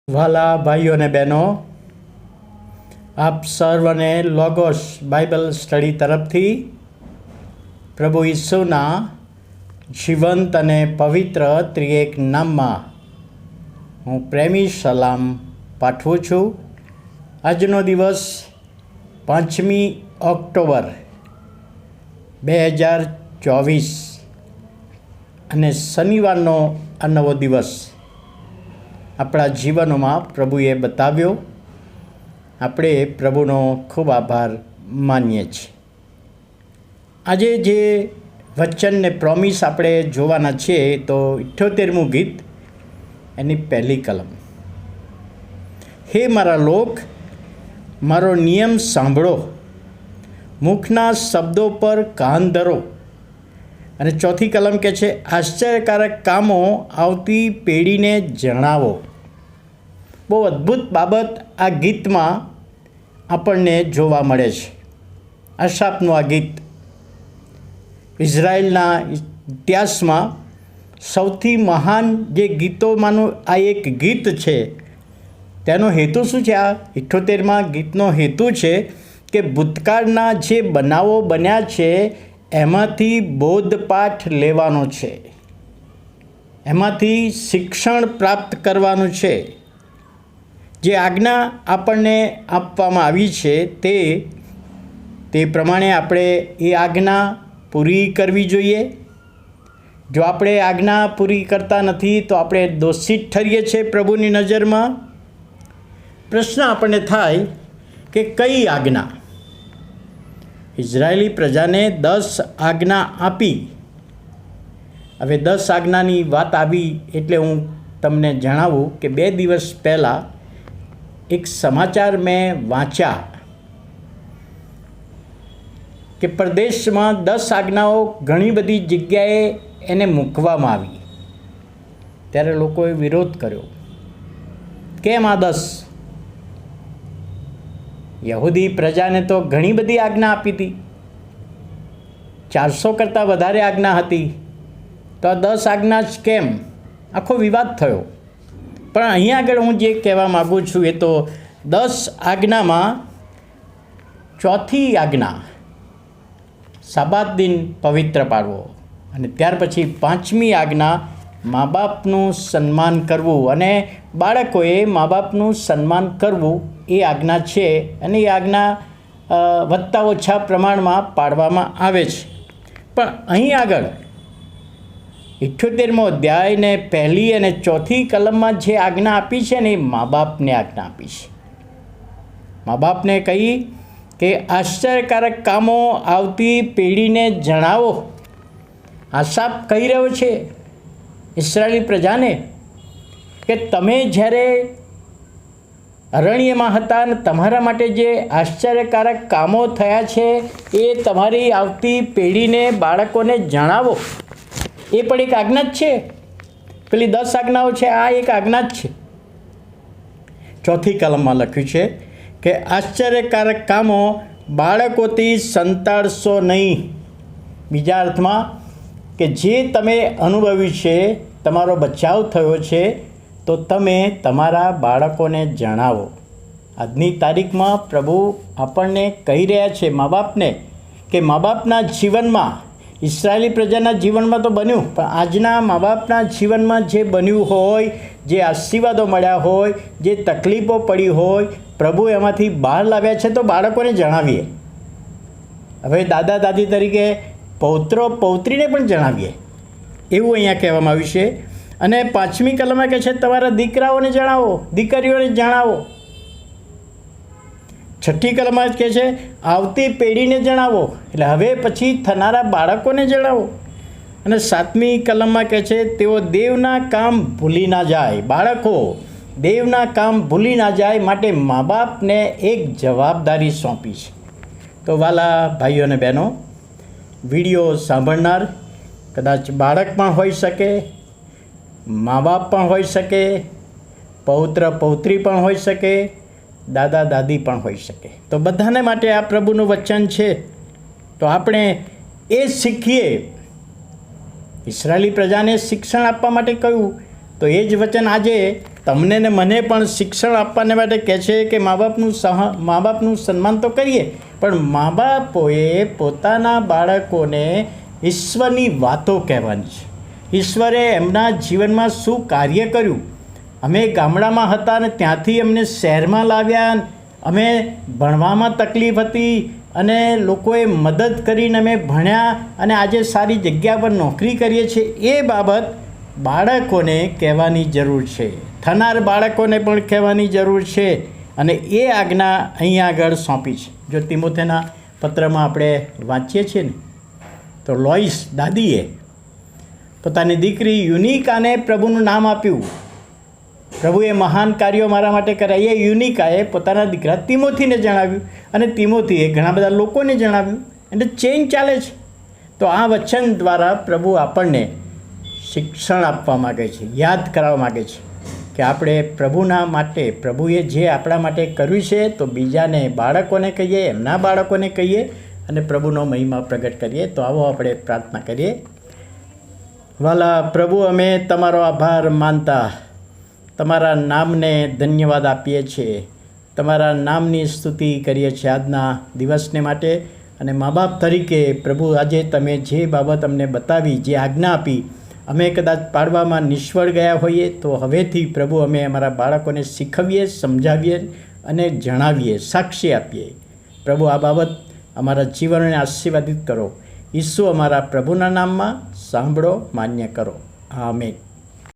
વાલા ભાઈઓ અને બહેનો, આપ સર્વને લોગોસ બાઇબલ સ્ટડી તરફથી પ્રભુ ઈસુના જીવંત અને પવિત્ર ત્રિએક નામમાં હું પ્રેમી સલામ પાઠવું છું. આજનો દિવસ 5મી ઓક્ટોબર 2024 અને શનિવારનો આ નવો દિવસ આપણા જીવનોમાં પ્રભુએ બતાવ્યો. આપણે પ્રભુનો ખૂબ આભાર માનીએ છીએ. આજે જે વચન ને પ્રોમિસ આપણે જોવાના છીએ તો 78મું ગીત, એની પહેલી કલમ. હે મારા લોક, મારો નિયમ સાંભળો, મુખના શબ્દો પર કાન ધરો. અને ચોથી કલમ કહે છે, આશ્ચર્યકારક કામો આવતી પેઢીને જણાવો. બહુ અદ્ભુત બાબત આ ગીતમાં આપણને જોવા મળે છે. આશાપનું આ ગીત ઇઝરાયલના ઇતિહાસમાં સૌથી મહાન જે ગીતોમાંનું આ એક ગીત છે. તેનો હેતુ શું છે? આ 78માં ગીતનો હેતુ છે કે ભૂતકાળના જે બનાવો બન્યા છે એમાંથી બોધપાઠ લેવાનો છે, એમાંથી શિક્ષણ પ્રાપ્ત કરવાનું છે. જે આજ્ઞા આપણને આપવામાં આવી છે તે પ્રમાણે આપણે એ આજ્ઞા પૂરી કરવી જોઈએ. જો આપણે આજ્ઞા પૂરી કરતા નથી તો આપણે દોષિત ઠરીએ છીએ પ્રભુની નજરમાં. પ્રશ્ન આપણને થાય કે કઈ આજ્ઞા? ઇઝરાયેલી પ્રજાને 10 આજ્ઞા આપી. હવે 10 આજ્ઞાની વાત આવી એટલે હું તમને જણાવું કે 2 દિવસ પહેલાં એક સમાચાર મેં વાંચ્યા કે પ્રદેશમાં 10 આજ્ઞાઓ ઘણી બધી જગ્યાએ એને મૂકવામાં આવી. ત્યારે લોકોએ વિરોધ કર્યો. કેમ આ 10? યહૂદી પ્રજાને તો ઘણી બધી આજ્ઞા આપી હતી, 400 કરતાં વધારે આજ્ઞા હતી, તો આ 10 આજ્ઞા જ કેમ? આખો વિવાદ થયો. પણ અહીંયા આગળ હું જે કહેવા માગું છું એ તો 10 આજ્ઞામાં ચોથી આજ્ઞા સાબાત દિન પવિત્ર પાડવો, અને ત્યાર પછી 5મી આજ્ઞા મા બાપનું સન્માન કરવું, અને બાળકોએ મા બાપનું સન્માન કરવું એ આજ્ઞા છે. અને એ આજ્ઞા વધતા ઓછા પ્રમાણમાં પાડવામાં આવે છે. પણ અહીં આગળ 78મો અધ્યાય ને પહેલી અને ચોથી કલમમાં જે આજ્ઞા આપી છે ને એ મા બાપને આજ્ઞા આપી છે. મા બાપને કહી કે આશ્ચર્યકારક કામો આવતી પેઢીને જણાવો. આશાપ કહી રહ્યો છે ઇસ્રાયેલી પ્રજાને કે તમે જ્યારે અરણ્યમાં હતા અને તમારા માટે જે આશ્ચર્યકારક કામો થયા છે એ તમારી આવતી પેઢીને, બાળકોને જણાવો. એ પણ એક આજ્ઞા જ છે. પેલી 10 આજ્ઞાઓ છે, આ એક આજ્ઞા જ છે. ચોથી કલમમાં લખ્યું છે કે આશ્ચર્યકારક કામો બાળકોથી સંતાડશો નહીં. બીજા અર્થમાં કે જે તમે અનુભવ્યું છે, તમારો બચાવ થયો છે, તો તમે તમારા બાળકોને જણાવો. આજની તારીખમાં પ્રભુ આપણને કહી રહ્યા છે મા બાપને કે મા બાપના જીવનમાં, ઇસ્રાયેલી પ્રજાના જીવનમાં તો બન્યું, પણ આજના મા બાપના જીવનમાં જે બન્યું હોય, જે આશીર્વાદો મળ્યા હોય, જે તકલીફો પડી હોય, પ્રભુ એમાંથી બહાર લાવ્યા છે તો બાળકોને જણાવીએ. હવે દાદા દાદી તરીકે પૌત્રો પૌત્રીને પણ જણાવીએ, એવું અહીંયા કહેવામાં આવ્યું છે. અને 5મી કલમમાં કહે છે તમારા દીકરાઓને જણાવો, દીકરીઓને જણાવો. 6ઠ્ઠી કલમમાં કહે છે આવતી પેઢીને જણાવો, એટલે હવે પછી થનારા બાળકોને જણાવો. અને 7મી કલમમાં કહે છે તેઓ દેવના કામ ભૂલી ના જાય. બાળકો દેવના કામ ભૂલી ના જાય માટે મા બાપને એક જવાબદારી સોંપી છે. તો વાલા ભાઈઓ અને બહેનો, વિડીયો સાંભળનાર કદાચ બાળક પણ હોઈ શકે, મા બાપ પણ હોઈ શકે, પૌત્ર પૌત્રી પણ હોઈ શકે, દાદા દાદી પણ હોઈ શકે. તો બધાને માટે આ પ્રભુનું વચન છે. તો આપણે એ શીખીએ. ઇસ્રાયેલી પ્રજાને શિક્ષણ આપવા માટે કહ્યું તો એ જ વચન આજે તમને ને મને પણ શિક્ષણ આપવાને માટે કહે છે કે મા બાપનું સન્માન તો કરીએ, પણ મા બાપોએ પોતાના બાળકોને ઈશ્વરની વાતો કહેવાની છે. ઈશ્વરે એમના જીવનમાં શું કાર્ય કર્યું. અમે ગામડામાં હતા અને ત્યાંથી અમને શહેરમાં લાવ્યા, અમે ભણવામાં તકલીફ હતી અને લોકોએ મદદ કરીને અમે ભણ્યા અને આજે સારી જગ્યા પર નોકરી કરીએ છીએ. એ બાબત બાળકોને કહેવાની જરૂર છે, થનાર બાળકોને પણ કહેવાની જરૂર છે. અને એ આજ્ઞા અહીંયા આગળ સોંપી છે. જો તિમોથેના પત્રમાં આપણે વાંચીએ છીએ ને, તો લોઈસ દાદીએ પોતાની દીકરી યુનિકાને પ્રભુનું નામ આપ્યું. પ્રભુએ મહાન કાર્યો મારા માટે કર્યા. એ યુનિકાએ પોતાના દીકરા તિમોથીને જણાવ્યું અને તિમોથીએ ઘણા બધા લોકોને જણાવ્યું. એટલે ચેઇન ચાલે છે. તો આ વચન દ્વારા પ્રભુ આપણને શિક્ષણ આપવા માગે છે, યાદ કરાવવા માગે છે કે આપણે પ્રભુના માટે, પ્રભુએ જે આપણા માટે કર્યું છે તો બીજાને, બાળકોને કહીએ, એમના બાળકોને કહીએ અને પ્રભુનો મહિમા પ્રગટ કરીએ. તો આવો આપણે પ્રાર્થના કરીએ. વાલા પ્રભુ, અમે તમારો આભાર માનતા તમારા નામને ધન્યવાદ આપીએ છીએ, તમારા નામની સ્તુતિ કરીએ છીએ આજના દિવસને માટે. અને મા બાપ તરીકે પ્રભુ, આજે તમે જે બાબત અમને બતાવી, જે આજ્ઞા આપી, અમે કદાચ પાડવામાં નિષ્ફળ ગયા હોઈએ તો હવેથી પ્રભુ અમે અમારા બાળકોને શીખવીએ, સમજાવીએ અને જણાવીએ, સાક્ષી આપીએ. પ્રભુ, આ બાબત અમારા જીવનને આશીર્વાદિત કરો. ઈસુ અમારા પ્રભુના નામમાં સાંભળો, માન્ય કરો. આમેન.